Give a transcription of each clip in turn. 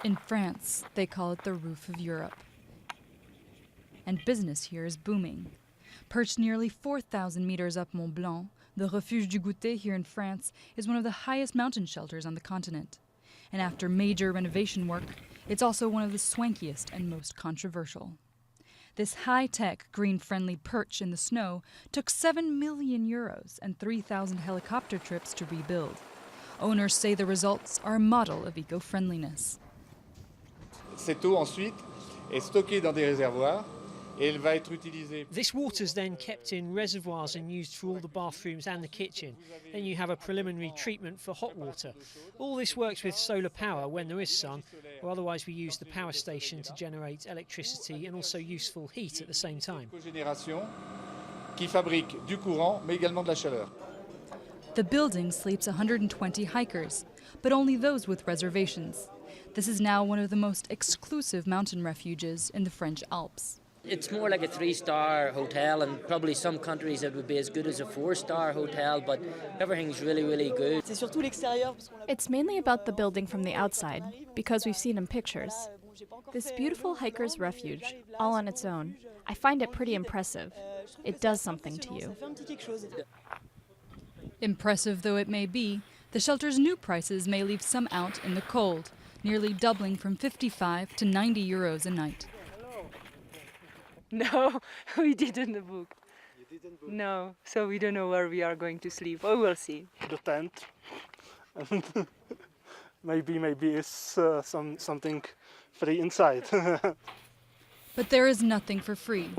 In France, they call it the roof of Europe. And business here is booming. Perched nearly 4,000 meters up Mont Blanc, the Refuge du Gouter here in France is one of the highest mountain shelters on the continent. And after major renovation work, it's also one of the swankiest and most controversial. This high-tech, green-friendly perch in the snow took 7 million euros and 3,000 helicopter trips to rebuild. Owners say the results are a model of eco-friendliness. Cette eau ensuite est stockée dans des réservoirs et elle va être utilisée. This water is then kept in reservoirs and used for all the bathrooms and the kitchen. Then you have a preliminary treatment for hot water. All this works with solar power when there is sun, or otherwise we use the power station to generate electricity and also useful heat at the same time. Cogénération qui fabrique du courant mais également de la chaleur. The building sleeps 120 hikers, but only those with reservations. This is now one of the most exclusive mountain refuges in the French Alps. It's more like a 3-star hotel, and probably some countries it would be as good as a 4-star hotel, but everything's really, really good. It's mainly about the building from the outside, because we've seen in pictures. This beautiful hiker's refuge, all on its own, I find it pretty impressive. It does something to you. Impressive though it may be, the shelter's new prices may leave some out in the cold, nearly doubling from 55 to 90 euros a night. No, we didn't book. You didn't book? No, so we don't know where we are going to sleep. Oh, we'll see. The tent. maybe it's something free inside. But there is nothing for free.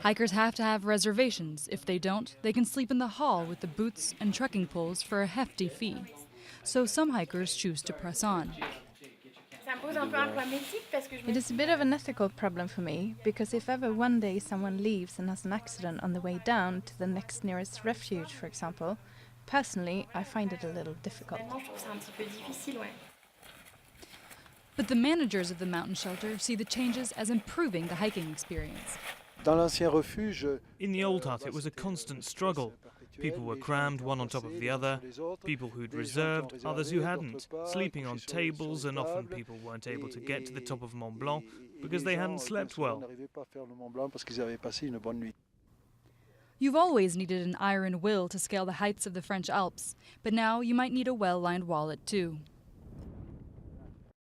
Hikers have to have reservations. If they don't, they can sleep in the hall with the boots and trekking poles for a hefty fee. So some hikers choose to press on. It is a bit of an ethical problem for me, because if ever one day someone leaves and has an accident on the way down to the next nearest refuge, for example, personally, I find it a little difficult. But the managers of the mountain shelter see the changes as improving the hiking experience. In the old hut, it was a constant struggle. People were crammed one on top of the other, people who'd reserved, others who hadn't, sleeping on tables, and often people weren't able to get to the top of Mont Blanc because they hadn't slept well. You've always needed an iron will to scale the heights of the French Alps, but now you might need a well-lined wallet too.